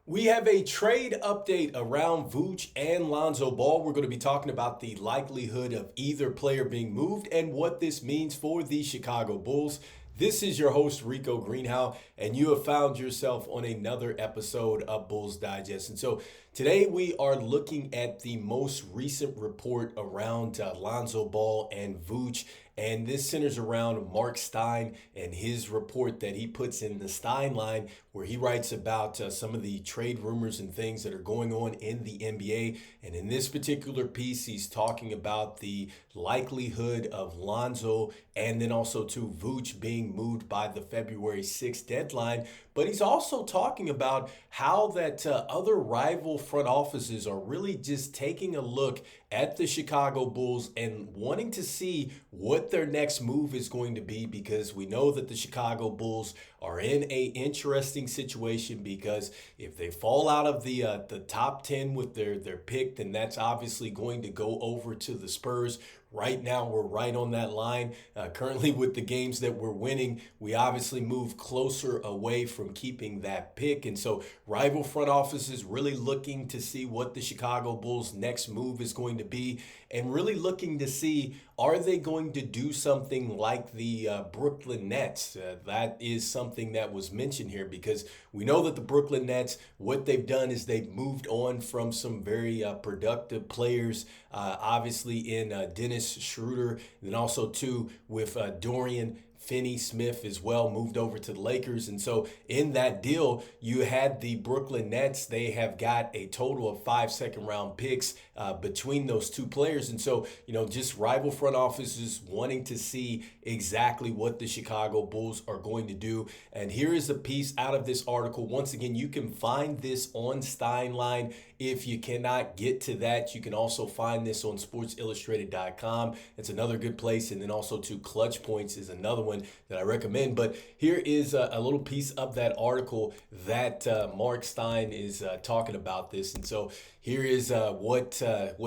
We have a trade update around Vooch and Lonzo Ball. We're going to be talking about the likelihood of either player being moved and what this means for the Chicago Bulls. This is your host, Rico Greenhowe, and you have found yourself on another episode of Bulls Digest. And so today we are looking at the most recent report around Lonzo Ball and Vooch. And this centers around Marc Stien and his report that he puts in the Stien line, where he writes about some of the trade rumors and things that are going on in the NBA. And in this particular piece, he's talking about the likelihood of Lonzo and then also to Vooch being moved by the February 6th deadline. But he's also talking about how that other rival front offices are really just taking a look at the Chicago Bulls and wanting to see what their next move is going to be, because we know that the Chicago Bulls are in a interesting situation, because if they fall out of the top 10 with their pick, then that's obviously going to go over to the Spurs. Right now, we're right on that line. Currently, with the games that we're winning, we obviously move closer away from keeping that pick. And so rival front offices really looking to see what the Chicago Bulls' next move is going to be, and really looking to see, are they going to do something like the Brooklyn Nets? That is something that was mentioned here, because we know that the Brooklyn Nets, what they've done is they've moved on from some very productive players, obviously in Dennis Schroeder, and then also too with Dorian Finney-Smith as well, moved over to the Lakers. And so in that deal, you had the Brooklyn Nets. They have got a total of 5 second-round picks between those two players. And so, just rival front offices wanting to see exactly what the Chicago Bulls are going to do. And here is a piece out of this article. Once again, you can find this on Stien Line. If you cannot get to that, you can also find this on sportsillustrated.com. It's another good place. And then also to Clutch Points is another one that I recommend. But here is a little piece of that article that Marc Stien is talking about this. And so here is what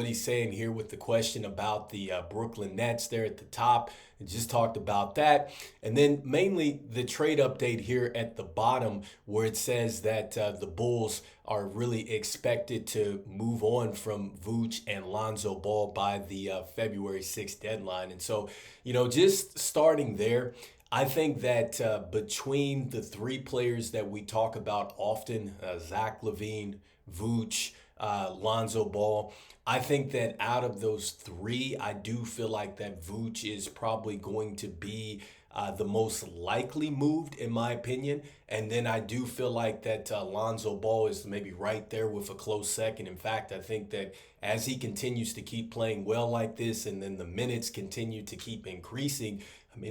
he's saying here with the question about the Brooklyn Nets there at the top. I just talked about that. And then mainly the trade update here at the bottom, where it says that the Bulls are really expected to move on from Vooch and Lonzo Ball by the February 6th deadline. And so, just starting there, I think that between the three players that we talk about often, Zach LaVine, Vooch, Lonzo Ball, I think that out of those three, I do feel like that Vooch is probably going to be the most likely moved, in my opinion. And then I do feel like that Lonzo Ball is maybe right there with a close second. In fact, I think that as he continues to keep playing well like this, and then the minutes continue to keep increasing,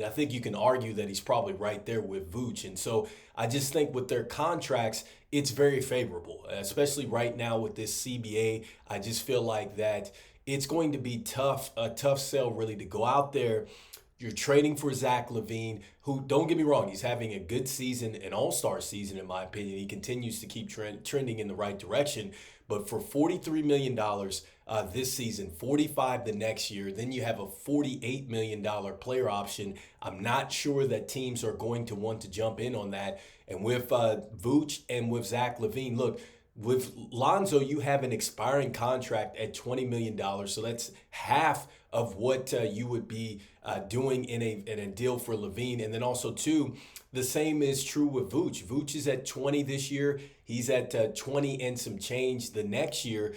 I think you can argue that he's probably right there with Vooch. And so I just think with their contracts, it's very favorable, especially right now with this CBA. I just feel like that it's going to be a tough sell really to go out there. You're trading for Zach LaVine, who, don't get me wrong, he's having a good season, an all-star season, in my opinion. He continues to keep trending in the right direction. But for $43 million this season, $45 the next year, then you have a $48 million player option. I'm not sure that teams are going to want to jump in on that. And with Vooch and with Zach LaVine, look, with Lonzo, you have an expiring contract at $20 million. So that's half of what you would be doing in a deal for LaVine. And then also, too, the same is true with Vooch. Vooch is at 20 this year. He's at 20 and some change the next year.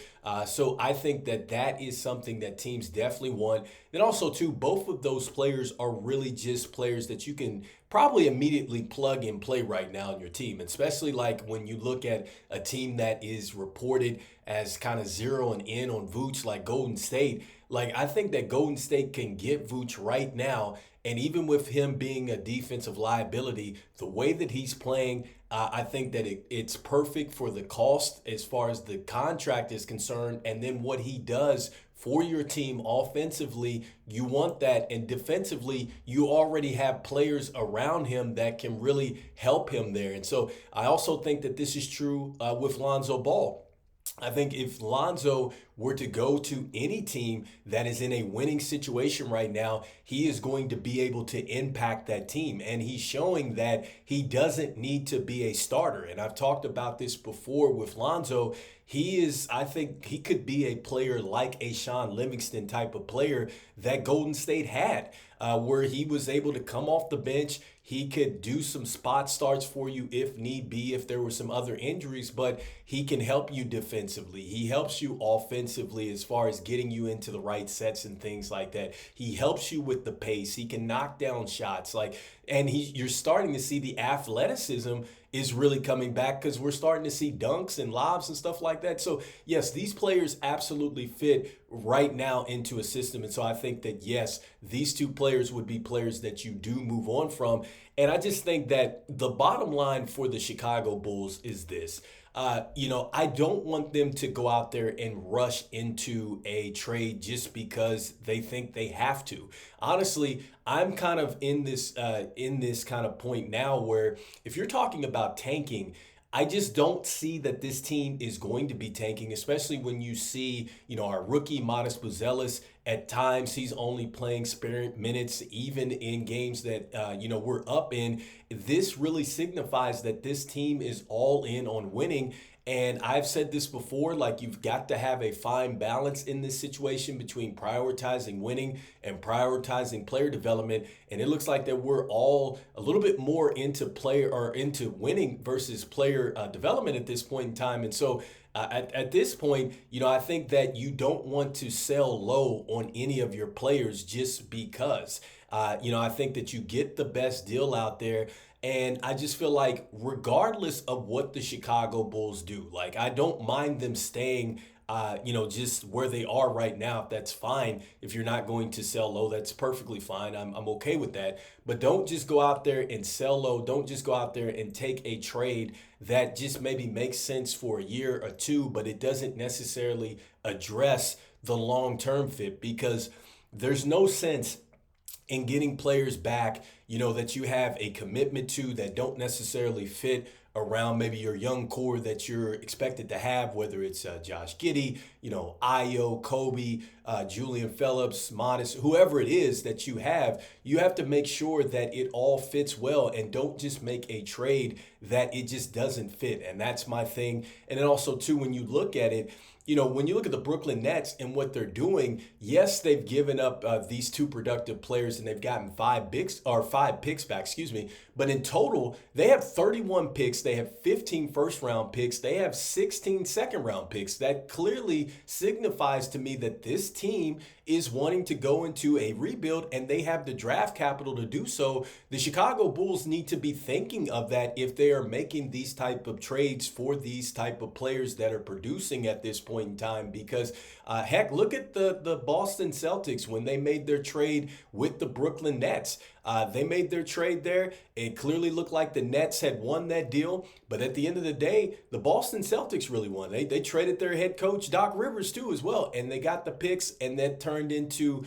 So I think that is something that teams definitely want. Then also, too, both of those players are really just players that you can probably immediately plug and play right now in your team, especially like when you look at a team that is reported as kind of zeroing in on Vooch, like Golden State. Like, I think that Golden State can get Vooch right now. And even with him being a defensive liability, the way that he's playing, I think that it's perfect for the cost as far as the contract is concerned. And then what he does for your team offensively, you want that. And defensively, you already have players around him that can really help him there. And so I also think that this is true with Lonzo Ball. I think if Lonzo were to go to any team that is in a winning situation right now, he is going to be able to impact that team. And he's showing that he doesn't need to be a starter. And I've talked about this before with Lonzo. I think he could be a player like a Sean Livingston type of player that Golden State had, where he was able to come off the bench. He could do some spot starts for you if need be, if there were some other injuries, but he can help you defensively. He helps you offensively as far as getting you into the right sets and things like that. He helps you with the pace. He can knock down shots. And you're starting to see the athleticism is really coming back because we're starting to see dunks and lobs and stuff like that. So yes, these players absolutely fit right now into a system. And so I think that yes, these two players would be players that you do move on from. And I just think that the bottom line for the Chicago Bulls is this. I don't want them to go out there and rush into a trade just because they think they have to. Honestly, I'm kind of in this kind of point now where if you're talking about tanking, I just don't see that this team is going to be tanking, especially when you see, our rookie Modest Buzelis. At times, he's only playing spare minutes, even in games that, we're up in. This really signifies that this team is all in on winning. And I've said this before, you've got to have a fine balance in this situation between prioritizing winning and prioritizing player development. And it looks like that we're all a little bit more into into winning versus player development at this point in time. And so at this point, I think that you don't want to sell low on any of your players just because. I think that you get the best deal out there. And I just feel like regardless of what the Chicago Bulls do, I don't mind them staying, just where they are right now. If that's fine. If you're not going to sell low, that's perfectly fine. I'm okay with that. But don't just go out there and sell low. Don't just go out there and take a trade that just maybe makes sense for a year or two, but it doesn't necessarily address the long-term fit, because there's no sense in getting players back, that you have a commitment to that don't necessarily fit around maybe your young core that you're expected to have, whether it's Josh Giddey, Ayo, Kobe, Julian Phillips, Modest, whoever it is that you have to make sure that it all fits well and don't just make a trade that it just doesn't fit. And that's my thing. And then also too, when you look at it, when you look at the Brooklyn Nets and what they're doing, yes, they've given up these two productive players and they've gotten five picks back, But in total, they have 31 picks. They have 15 first-round picks. They have 16 second-round picks. That clearly signifies to me that this team is wanting to go into a rebuild and they have the draft capital to do so. The Chicago Bulls need to be thinking of that if they are making these type of trades for these type of players that are producing at this point in time, because heck, look at the Boston Celtics when they made their trade with the Brooklyn Nets. They made their trade there. It clearly looked like the Nets had won that deal, but at the end of the day, the Boston Celtics really won. They traded their head coach Doc Rivers too as well, and they got the picks, and that turned into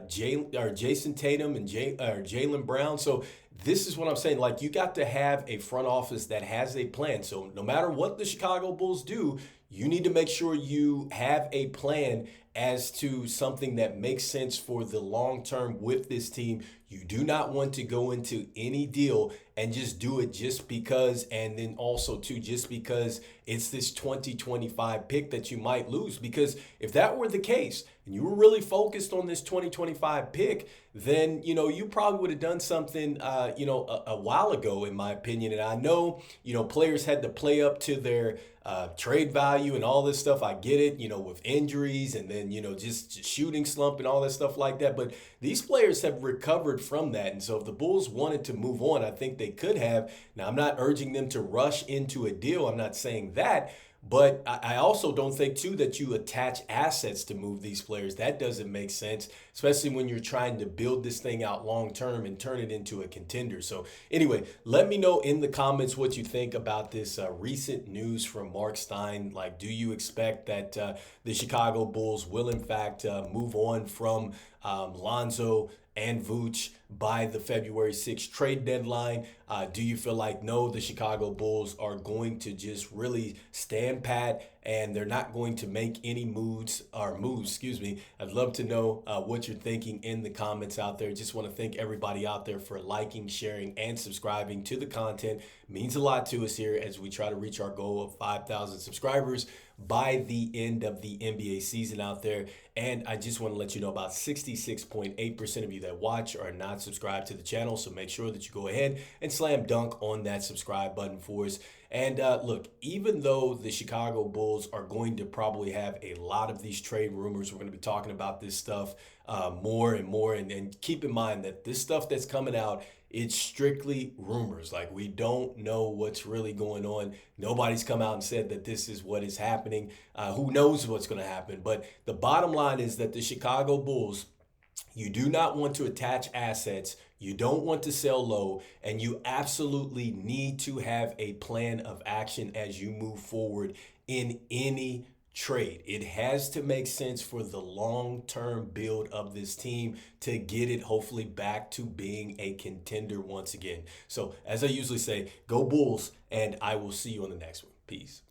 Jason Tatum and Jaylen Brown. So this is what I'm saying. You got to have a front office that has a plan. So no matter what the Chicago Bulls do, you need to make sure you have a plan as to something that makes sense for the long term with this team. You do not want to go into any deal and just do it just because, and then also too, just because it's this 2025 pick that you might lose. Because if that were the case and you were really focused on this 2025 pick, then, you probably would have done something, a while ago, in my opinion. And I know, players had to play up to their trade value and all this stuff. I get it, with injuries and then, just shooting slump and all that stuff like that. But these players have recovered from that. And so if the Bulls wanted to move on, I think they could have. Now, I'm not urging them to rush into a deal. I'm not saying that. But I also don't think, too, that you attach assets to move these players. That doesn't make sense, especially when you're trying to build this thing out long term and turn it into a contender. So anyway, let me know in the comments what you think about this recent news from Marc Stien. Do you expect that the Chicago Bulls will, in fact, move on from Lonzo and Vooch by the February 6th trade deadline? Do you feel like, no, the Chicago Bulls are going to just really stand pat and they're not going to make any moves? Excuse me. I'd love to know what you're thinking in the comments out there. Just want to thank everybody out there for liking, sharing, and subscribing to the content. It means a lot to us here as we try to reach our goal of 5,000 subscribers by the end of the NBA season out there. And I just want to let you know about 66.8% of you that watch are not subscribed to the channel. So make sure that you go ahead and slam dunk on that subscribe button for us. And look, even though the Chicago Bulls are going to probably have a lot of these trade rumors, we're going to be talking about this stuff more and more. And keep in mind that this stuff that's coming out, it's strictly rumors. Like, we don't know what's really going on. Nobody's come out and said that this is what is happening. Who knows what's going to happen? But the bottom line is that the Chicago Bulls, you do not want to attach assets. You don't want to sell low, and you absolutely need to have a plan of action as you move forward in any trade. It has to make sense for the long-term build of this team to get it hopefully back to being a contender once again. So as I usually say, go Bulls, and I will see you on the next one. Peace.